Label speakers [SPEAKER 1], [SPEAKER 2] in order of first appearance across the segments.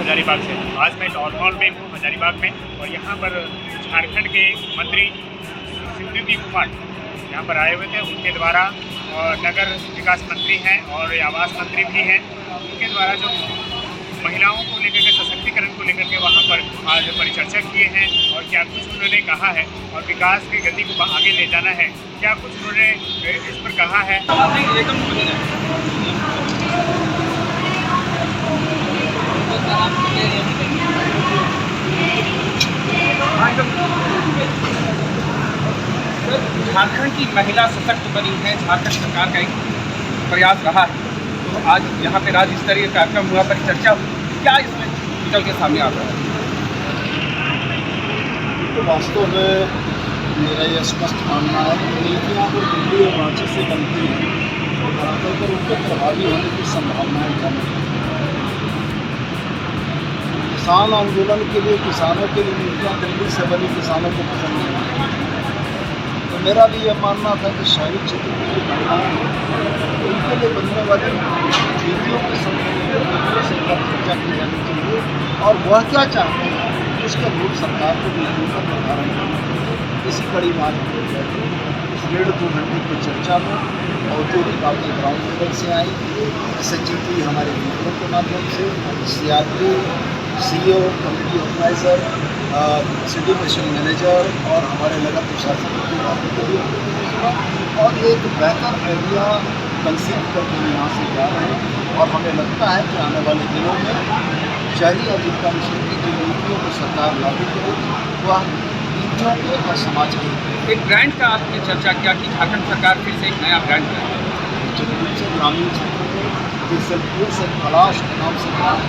[SPEAKER 1] हजारीबाग से। आज मैं टाउन हॉल में हूँ हजारीबाग में, और यहाँ पर झारखंड के मंत्री सिद्धू कुमार यहाँ पर आए हुए थे। उनके द्वारा, और नगर विकास मंत्री हैं और आवास मंत्री भी हैं, उनके द्वारा जो महिलाओं को लेकर के, सशक्तिकरण को लेकर के वहाँ पर आज परिचर्चा किए हैं। और क्या कुछ उन्होंने कहा है और विकास की गति को आगे ले जाना है, क्या कुछ उन्होंने इस पर कहा है।
[SPEAKER 2] झारखंड की महिला सशक्त बनी है, झारखंड सरकार का एक प्रयास रहा है। तो आज यहाँ पे राज्य स्तरीय कार्यक्रम हुआ, परिचर्चा हुई, क्या इसमें निकल के सामने आ रहा है?
[SPEAKER 3] तो वास्तव में मेरा यह स्पष्ट मानना है कि नीतियाँ अगर दिल्ली और रांची से बनती हैं तो धरातल पर उनके प्रभावी होने की संभावनाएं कम है। किसान आंदोलन के लिए, किसानों के लिए नीतियाँ दिल्ली से बनी किसानों को पसंद नहीं। तो मेरा भी यह मानना था कि शहरी क्षेत्र की जो महिलाएं हैं उनके लिए बनने वाली नीतियों के संबंध में सरकार चर्चा की जानी चाहिए, और वह क्या चाहते हैं उसके अनुरूप सरकार को नीतियों का निर्धारण करना। इसी कड़ी बात इस 1.5-2 घंटे की चर्चा में औद्योगिक बातें ग्राउंड लेवल से आई, SHGT हमारे मीडियो के माध्यम से, CRP, CEO, committee organiser, city mission manager और हमारे नगर प्रशासन की बातों के लिए, और एक बेहतर आइडिया कंसीव करके हम यहाँ से जा रहे हैं। और हमें लगता है कि आने वाले दिनों में शहरी आजीविका मिशन की जो नीतियों को सरकार लागू करेगी वह नीतियों के और समाज के।
[SPEAKER 2] एक ब्रांड का आपने चर्चा किया कि झारखंड सरकार फिर से एक नया ब्रांड बनाएगी।
[SPEAKER 3] निश्चित रूप से ग्रामीण क्षेत्रों में जैसलपुर से तलाश के नाम से ब्रांड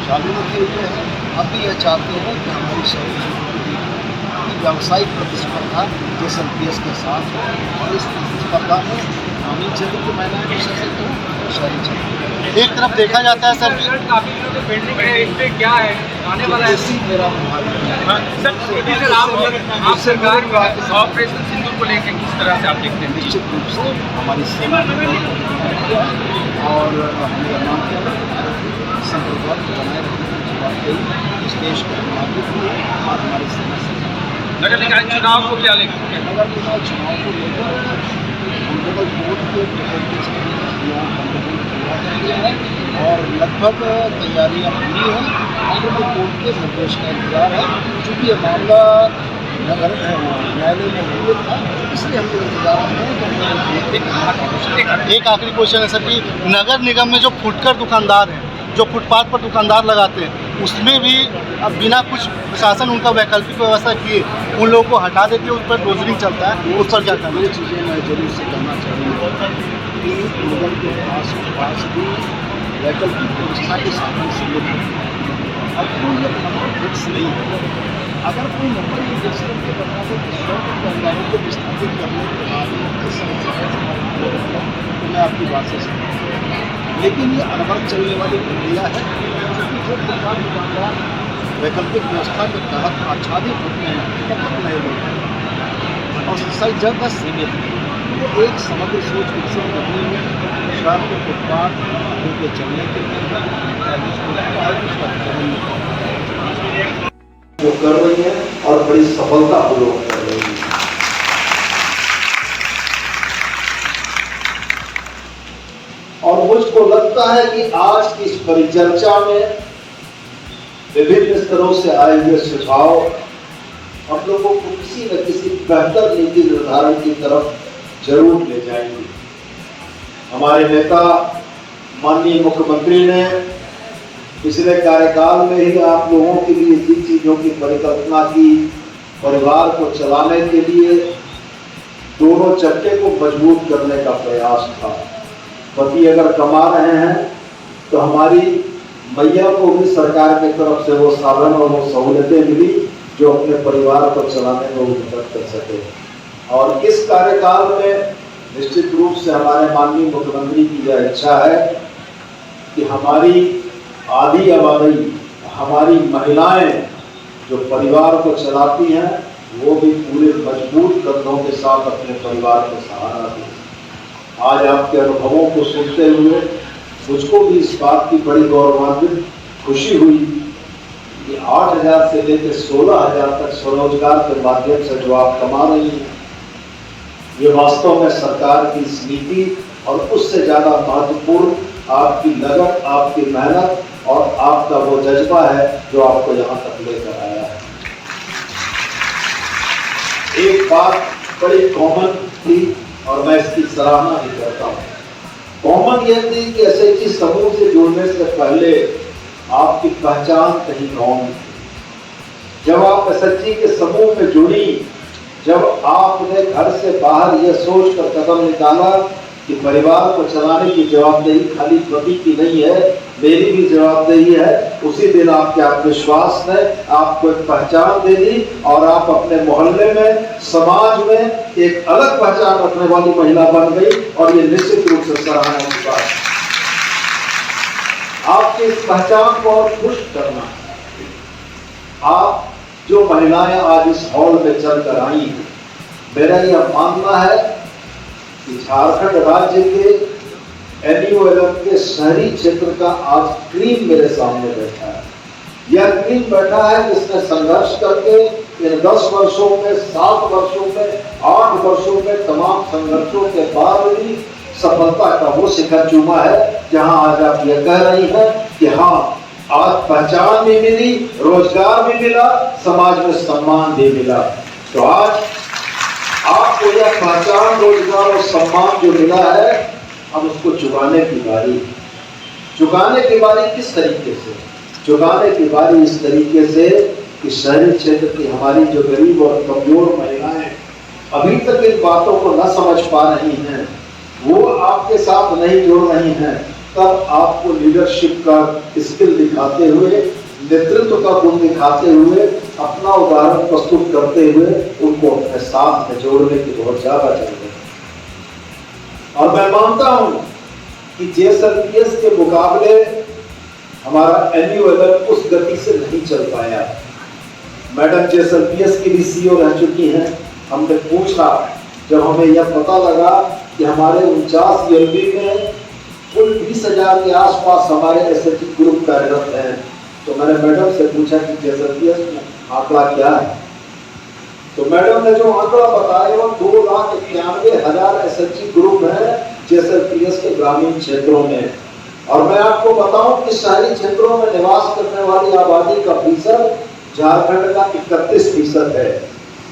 [SPEAKER 3] चालू रखे हुए हैं। अब भी यह चाहते हैं कि हमारी शहरी क्षेत्रों की व्यावसायिक प्रतिस्पर्धा जैसलपीएस के साथ हो, और इस प्रतिस्पर्धा में ग्रामीण क्षेत्र की महिलाएं भी सशक्त हों, शहरी क्षेत्र।
[SPEAKER 4] एक तरफ देखा जाता है सर,
[SPEAKER 2] पेंडिंग है, इस पर क्या है आने वाला है?
[SPEAKER 3] मेरा मुहावरा
[SPEAKER 2] सर आप सरकार ऑपरेशन सिंदूर को लेकर किस तरह से आप देखते हैं?
[SPEAKER 3] निश्चित रूप से हमारी सेना और हमें मानते हैं संपर्क बनाए रखने की बात कही। इस देश के नागरिक हुए और हमारी सेना से
[SPEAKER 2] नगर निकाय चुनाव को क्या लेकर?
[SPEAKER 3] नगर निकाय चुनाव को लेकर ऑनरेबल कोर्ट के है और लगभग तैयारियां पूरी हैं। ऑनरेबल कोर्ट के निर्देश का इंतजार है। चूँकि ये मामला नगर न्यायालय में हुए था, इसलिए हम इंतजार हैं।
[SPEAKER 4] एक आखिरी क्वेश्चन है सर कि नगर निगम में जो फुटकर दुकानदार हैं, जो फुटपाथ पर दुकानदार लगाते हैं, उसमें भी अब बिना कुछ प्रशासन उनका वैकल्पिक व्यवस्था किए उन लोगों को हटा देते हैं, उस पर डोजरिंग चलता है, उस पर क्या करना?
[SPEAKER 3] ये चीज़ें मैं जरूर से कहना चाहूँगा कि निगम के पास भी वैकल्पिक व्यवस्था के साधन सीमित है। अब कोई ये नंबर फिक्स नहीं है। अगर कोई नंबर निर्देशन के बना दे तो 100 दुकानदारों को विस्थापित करने के बाद तो मैं आपकी बात से सहमत हूँ, लेकिन ये अनवरत चलने वाली प्रक्रिया है। क्योंकि जो दुकानदार वैकल्पिक व्यवस्था के तहत आच्छादित होते हैं, बहुत नए लोग हैं और सही जगह सीमित है। तो एक समग्र सोच विकसित करने में शहर के फुटपाथ उनके चलने के लिए वो कर रही है और बड़ी सफलतापूर्वक कर रही है। और मुझको लगता है कि आज की इस परिचर्चा में विभिन्न स्तरों से आए हुए सुझाव हम लोगों को किसी न किसी बेहतर नीति निर्धारण की तरफ जरूर ले जाएंगे। हमारे नेता माननीय मुख्यमंत्री ने पिछले कार्यकाल में ही आप लोगों के लिए जिन चीजों की परिकल्पना की, परिवार को चलाने के लिए दोनों चक्के को मजबूत करने का प्रयास था। पति अगर कमा रहे हैं तो हमारी मैया को भी सरकार की तरफ से वो साधन और वो सहूलियतें मिली जो अपने परिवार को चलाने में वो मदद कर सके। और इस कार्यकाल में निश्चित रूप से हमारे माननीय मुख्यमंत्री की यह इच्छा है कि हमारी आधी आबादी, हमारी महिलाएं जो परिवार को चलाती हैं वो भी पूरे मजबूत कदमों के साथ अपने परिवार को सहारा दें। आज आपके अनुभवों को सुनते हुए मुझको भी इस बात की बड़ी गौरवान्वित खुशी हुई कि 8,000 से लेकर 16,000 तक स्वरोजगार के माध्यम से जो आप कमा रही हैं, ये वास्तव में सरकार की इस नीति और उससे ज़्यादा महत्वपूर्ण आपकी लगन, आपकी मेहनत और आपका वो जज्बा है जो आपको यहाँ तक लेकर आया है। एक बात बड़ी कॉमन थी और मैं इसकी सराहना भी करता हूँ। कॉमन यह थी कि एसएचजी समूह से जुड़ने से पहले आपकी पहचान कहीं गाँव में थी। जब आप एसएचजी के समूह में जुड़ी, जब आपने घर से बाहर यह सोच कर कदम निकाला कि परिवार को चलाने की जवाबदेही खाली पति की नहीं है, मेरी भी जवाबदेही है, उसी दिन आपके आत्मविश्वास ने आपको एक पहचान दे दी और आप अपने मोहल्ले में, समाज में एक अलग पहचान रखने वाली महिला बन गई। और ये निश्चित रूप से सराहना की बात है। आपकी इस पहचान को और पुष्ट करना, आप जो महिलाएं आज इस हॉल में चलकर आई हैं, मेरा यह मानना है कि झारखंड राज्य के NULM के शहरी क्षेत्र का आज क्रीम मेरे सामने बैठा है। यह क्रीम बैठा है जिसने संघर्ष करके इन 10 वर्षों में, 7 वर्षों में, 8 वर्षों में तमाम संघर्षों के बाद भी सफलता का वो शिखर चूमा है जहां आज आप यह कह रही हैं कि हाँ, आज पहचान भी मिली, रोजगार भी मिला, समाज में सम्मान भी मिला। तो आज आपको यह पहचान, रोजगार और सम्मान जो मिला है, अब उसको चुकाने की बारी। चुकाने की बारी किस तरीके से? चुकाने की बारी इस तरीके से कि शहरी क्षेत्र की हमारी जो गरीब और कमजोर महिलाएं अभी तक इन बातों को न समझ पा रही हैं, वो आपके साथ नहीं जुड़ रही हैं, तब आपको लीडरशिप का स्किल दिखाते हुए, नेतृत्व का गुण दिखाते हुए, अपना उदाहरण प्रस्तुत करते हुए उनको अपने साथ में जोड़ने की बहुत ज्यादा जरूरत है। और मैं मानता हूं कि JSLPS के मुकाबले हमारा NULM उस गति से नहीं चल पाया। मैडम JSLPS की भी CEO रह चुकी हैं। हमने पूछा, जब हमें यह पता लगा कि हमारे 49 ELB में कुल 20,000 के आसपास हमारे SHG ग्रुप कार्यरत हैं, तो मैंने मैडम से पूछा कि JSLPS में आंकड़ा क्या है? तो मैडम ने जो आंकड़ा बताया वो 2,91,000 SHG ग्रुप है JSLPS के ग्रामीण क्षेत्रों में। और मैं आपको बताऊं कि शहरी क्षेत्रों में निवास करने वाली आबादी का फीसद झारखंड का 31% है।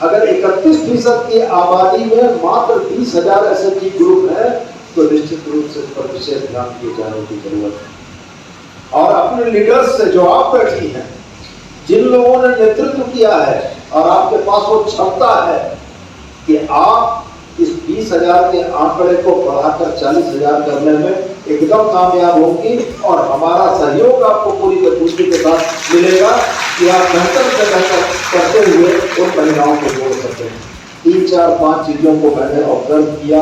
[SPEAKER 3] अगर 31% की आबादी में मात्र 20,000 SHG ग्रुप है तो निश्चित रूप से पर विशेष ध्यान दिए जाने की जरूरत है। और अपने लीडर्स से जो आप बैठी हैं, जिन लोगों ने नेतृत्व किया है और आपके पास वो क्षमता है कि आप इस 20,000 के आंकड़े को बढ़ाकर 40,000 करने में एकदम कामयाब होंगी। और हमारा सहयोग आपको पूरी मजबूती के साथ मिलेगा कि आप बेहतर से बेहतर करते हुए उन महिलाओं को जोड़ सकते हैं। 3, 4, 5 चीजों को मैंने ऑब्जर्व किया।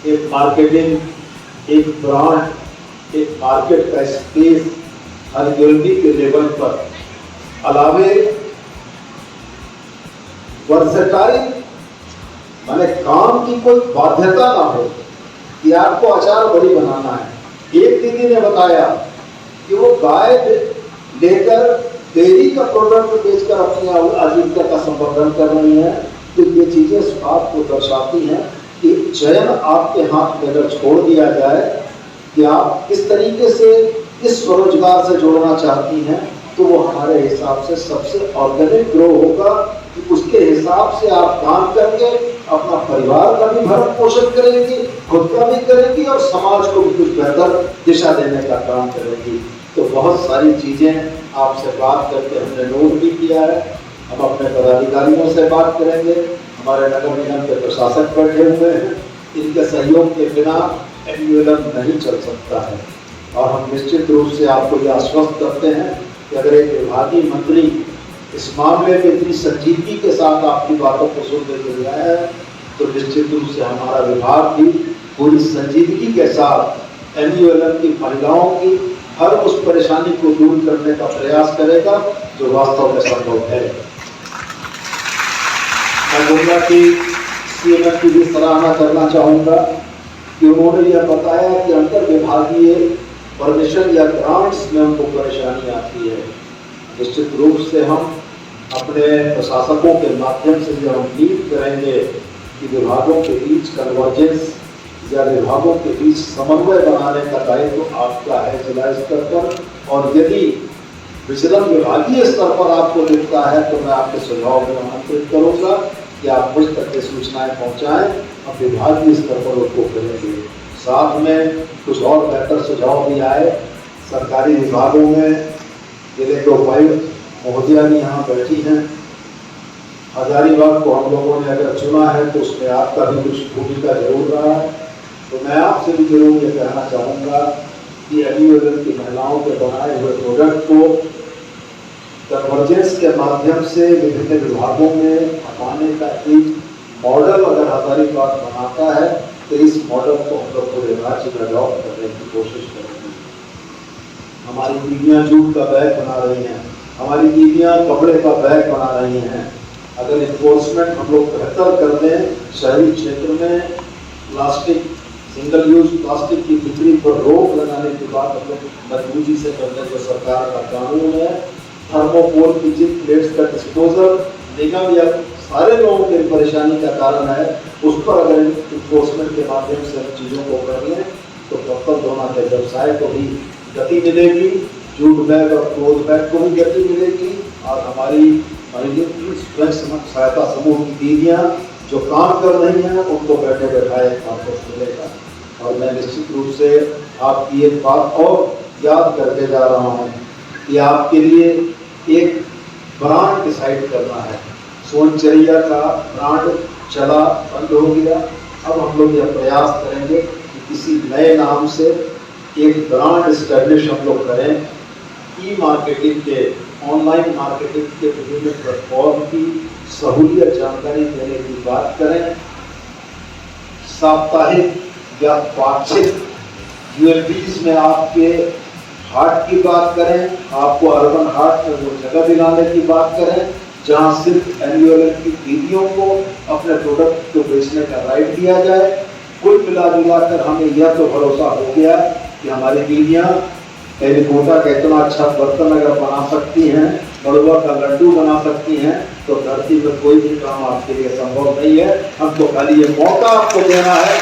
[SPEAKER 3] एक मार्केटिंग, एक ब्रांड, एक मार्केट का स्पेस हर यूनिटी के लेवल पर, अलावे वर्सेटाइल, माने काम की कोई बाध्यता ना हो कि आपको अचार बड़ी बनाना है। एक दीदी ने बताया कि वो गाय लेकर डेयरी का प्रोडक्ट बेचकर अपनी आजीविका का संवर्धन कर रही है। तो ये चीजें इस बात को दर्शाती हैं कि चयन आपके हाथ में अगर छोड़ दिया जाए कि आप किस तरीके से इस स्वरोजगार से जोड़ना चाहती हैं, तो वो हमारे हिसाब से सबसे ऑर्गेनिक ग्रो होगा कि उसके हिसाब से आप काम करके अपना परिवार का भी भरण पोषण करेंगी, खुद का भी करेंगी और समाज को भी कुछ बेहतर दिशा देने का काम करेंगी। तो बहुत सारी चीजें आपसे बात करके हमने नोट भी किया है। हम अपने पदाधिकारियों से बात करेंगे। हमारे नगर निगम के प्रशासक बैठे हुए हैं, इनके सहयोग के बिना NULM नहीं चल सकता है। और हम निश्चित रूप से आपको यह आश्वस्त करते हैं कि अगर एक विभागीय मंत्री इस मामले में इतनी संजीदगी के साथ आपकी बातों को सुनने के लिए आया है, तो निश्चित रूप से हमारा विभाग भी पूरी संजीदगी के साथ NULM की महिलाओं की हर उस परेशानी को दूर करने का प्रयास करेगा जो वास्तव में संभव है। मैं गंगा की CMM की भी सराहना करना चाहूँगा कि उन्होंने यह बताया कि अंतर विभागीय परमिशन या ग्रांट्स में उनको परेशानी आती है। निश्चित रूप से हम अपने प्रशासकों के माध्यम से जब हम लीड करेंगे कि विभागों के बीच कन्वर्जेंस या विभागों के बीच समन्वय बनाने का दायित्व तो आपका है जिला स्तर पर, और यदि विचलन विभागीय स्तर पर आपको दिखता है तो मैं आपके सुझाव में आमंत्रित करूंगा कि आप मुझ तक के सूचनाएं पहुंचाएं, अब विभागीय स्तर पर उसको करेंगे। साथ में कुछ और बेहतर सुझाव भी आए सरकारी विभागों में। जिले के उपायुक्त महोदया भी यहाँ बैठी हैं। हजारीबाग को हम लोगों ने अगर चुना है तो उसमें आपका भी कुछ भूमिका जरूर रहा है। तो मैं आपसे भी जरूर ये कहना चाहूँगा कि एनयूएलएल की महिलाओं के बनाए हुए प्रोडक्ट को कन्वर्जेंस के माध्यम से विभिन्न विभागों में अपनाने का एक मॉडल अगर हजारीबाग बनाता है तो इस मॉडल को हम लोग पूरे राज्य में अडॉप्ट करने की कोशिश करेंगे। हमारी दीदियाँ जूट का बैग बना रही हैं, हमारी दीदियाँ कपड़े का बैग बना रही हैं। अगर इन्फोर्समेंट हम लोग बेहतर कर दें, शहरी क्षेत्र में प्लास्टिक, सिंगल यूज प्लास्टिक की बिक्री पर रोक लगाने की बात हम लोग मजबूती से करने जो सरकार का कानून है, थर्मोकोल की जिन प्लेट्स का डिस्पोजल निगम या सारे लोगों की परेशानी का कारण है, उस पर अगर इन्फोर्समेंट के माध्यम से चीज़ों को कर लें तो पत्थर धोना के व्यवसाय को भी गति मिलेगी, जूट बैग और क्लोथ बैग को भी गति मिलेगी, और हमारी स्वयं सहायता समूह की दीदियाँ जो काम कर रही हैं उनको बैठे बैठाए वापस मिलेगा। और मैं निश्चित रूप से आपकी एक बात और याद करके जा रहा हूँ कि आपके लिए एक ब्रांड डिसाइड करना है। सोनचरिया का ब्रांड चला बंद हो गया, अब हम लोग यह प्रयास करेंगे कि किसी नए नाम से एक ब्रांड एस्टेब्लिश हम लोग करें। ई मार्केटिंग के, ऑनलाइन मार्केटिंग के विभिन्न प्लेटफॉर्म की सहूलियत जानकारी देने की बात करें। साप्ताहिक या पाक्षिक यूएलबीज में आपके हाट की बात करें, आपको अर्बन हाट में वो जगह दिलाने की बात करें जहां सिर्फ एनयूएलएल की दीदियों को अपने प्रोडक्ट को बेचने का राइट दिया जाए। कुल मिला जुलाकर हमें यह तो भरोसा हो गया कि हमारी दीदियाँ टेलीफोटा का इतना अच्छा बर्तन अगर बना सकती हैं, बड़ुआ का लड्डू बना सकती हैं, तो धरती में कोई भी काम आपके लिए संभव नहीं है। हमको खाली ये मौका आपको देना है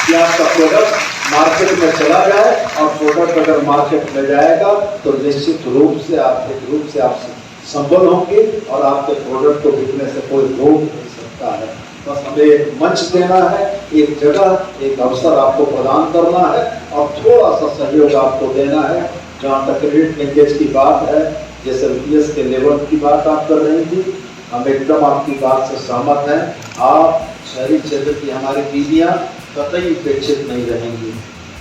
[SPEAKER 3] कि आपका प्रोडक्ट मार्केट में चला जाए, और प्रोडक्ट अगर मार्केट में जाएगा तो निश्चित रूप से आप संबल होंगे और आपके प्रोडक्ट को बिकने से कोई रोक नहीं सकता है। बस हमें एक मंच देना है, एक जगह, एक अवसर आपको प्रदान करना है, और थोड़ा सा सहयोग आपको देना है। जहाँ तक क्रेडिट लिंकेज की बात है, जैसे यूपीएस के लेवल की बात आप कर रही थी, हम एकदम आपकी बात से सहमत हैं। आप शहरी क्षेत्र की हमारी दीदियाँ कतई उपेक्षित नहीं रहेंगी।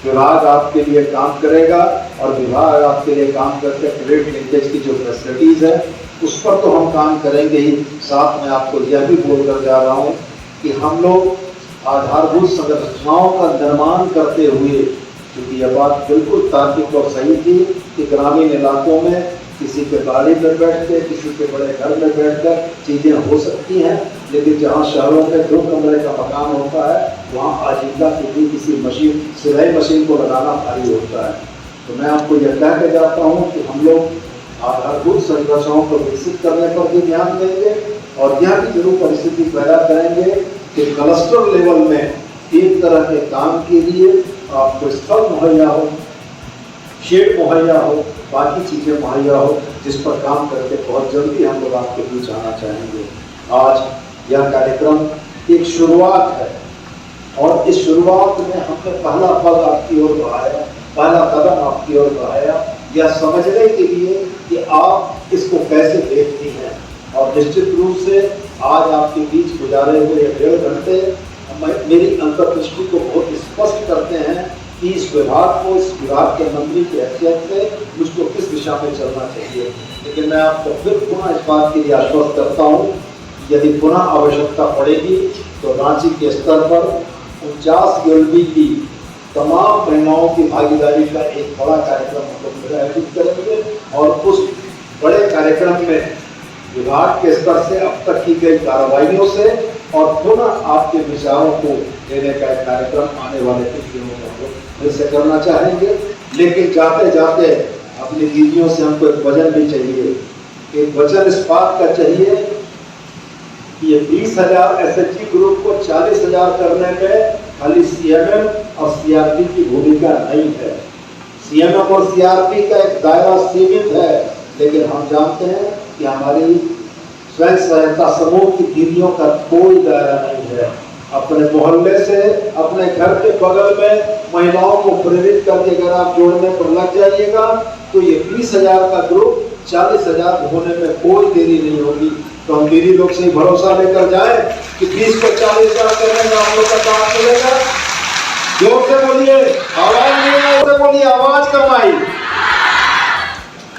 [SPEAKER 3] विभाग आपके लिए काम करेगा, और विभाग आपके लिए काम करके क्रेडिट लिंकेज की जो फैसिलिटीज़ है उस पर तो हम काम करेंगे ही। साथ में आपको यह भी बोलकर जा रहा हूँ कि हम लोग आधारभूत संरचनाओं का निर्माण करते हुए, क्योंकि यह बात बिल्कुल तार्किक और सही थी कि ग्रामीण इलाकों में किसी के गाड़ी पर बैठ के, किसी के बड़े घर में बैठकर चीज़ें हो सकती हैं, लेकिन जहाँ शहरों में 2 कमरे का मकान होता है वहाँ आजीविका के लिए किसी मशीन, सिलाई मशीन को लगाना भारी होता है। तो मैं आपको यह कह के जाता हूँ कि हम लोग आधारभूत संरचनाओं को विकसित करने पर भी ध्यान देंगे, और यह भी जरूर परिस्थिति पैदा करेंगे कि क्लस्टर लेवल में एक तरह के काम के लिए आपको स्थल मुहैया हो, शेड मुहैया हो, बाकी चीज़ें मुहैया हो, जिस पर काम करके बहुत जल्दी हम लोग आपके बीच आना चाहेंगे। आज यह कार्यक्रम एक शुरुआत है, और इस शुरुआत में हमने पहला पग आपकी ओर बढ़ाया, पहला कदम आपकी ओर बढ़ाया, यह समझने के लिए कि आप इसको कैसे देखती हैं। और निश्चित रूप से आज आपके बीच गुजारे हुए 1.5 घंटे मेरी अंतर्दृष्टि को बहुत स्पष्ट करते हैं कि इस विभाग को, इस विभाग के मंत्री की हैसियत से मुझको किस दिशा में चलना चाहिए। लेकिन मैं आपको फिर पुनः इस बात के लिए आश्वस्त करता हूँ, यदि पुनः आवश्यकता पड़ेगी तो रांची के स्तर पर 49 यूएलबी की तमाम महिलाओं की भागीदारी का एक बड़ा कार्यक्रम हम लोग आयोजित करेंगे, और उस बड़े कार्यक्रम में विभाग के स्तर से अब तक की गई कार्रवाइयों से और पुनः आपके विचारों को देने का एक कार्यक्रम आने वाले कुछ दिनों में फिर से करना चाहेंगे। लेकिन जाते जाते अपनी दीदियों से हमको एक वचन भी चाहिए, एक वचन इस बात का चाहिए कि ये 20,000 SHG ग्रुप को 40,000 करने में खाली CMM और CRP की भूमिका नहीं है। CMM और CRP का एक दायरा सीमित है, लेकिन हम जानते हैं कि हमारी स्वयं सहायता समूह की दीदियों का कोई दायरा नहीं है। अपने मोहल्ले से, अपने घर के बगल में महिलाओं को प्रेरित करके अगर आप जोड़ने पर लग जाइएगा तो ये 20,000 का ग्रुप 40,000 होने में कोई देरी नहीं होगी। तो हम दीदी लोग से भरोसा लेकर जाए कि 20 को 40,000 करने में हम लोग का काम चलेगा। जोर से बोलिए, आवाज नहीं है, जोर से बोलिए, आवाज कम आई।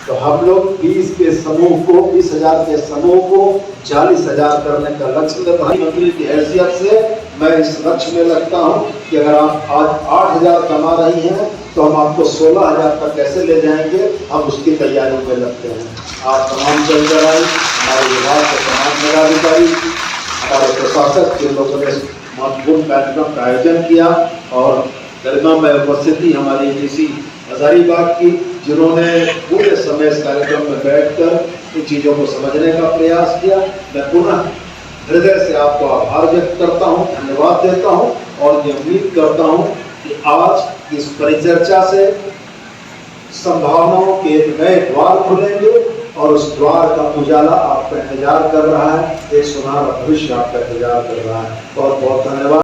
[SPEAKER 3] तो हम लोग 20 के समूह को, 20,000 के समूह को 40,000 करने का लक्ष्य ले। प्रधानमंत्री की हैसियत से मैं इस लक्ष्य में लगता हूँ कि अगर आप आज 8,000 कमा रही हैं तो हम आपको 16,000 तक कैसे ले जाएंगे, हम उसकी तैयारी में लगते हैं। आप तमाम चलकर आए, हमारे विभाग के तमाम पदाधिकारी, हमारे प्रशासक, जिन लोगों ने महत्वपूर्ण कार्यक्रम का आयोजन किया, और गरिमामय उपस्थिति हमारी DC हजारीबाग की, जिन्होंने पूरे समय इस कार्यक्रम में बैठकर इन चीज़ों को समझने का प्रयास किया। मैं पुनः हृदय से आपको आभार व्यक्त करता हूँ, धन्यवाद देता हूँ, और ये उम्मीद करता हूँ कि आज इस परिचर्चा से संभावनाओं के एक नए द्वार खुलेंगे और उस द्वार का उजाला आपका इंतजार कर रहा है, एक सुनहरा भविष्य आपका इंतजार कर रहा है। बहुत बहुत धन्यवाद।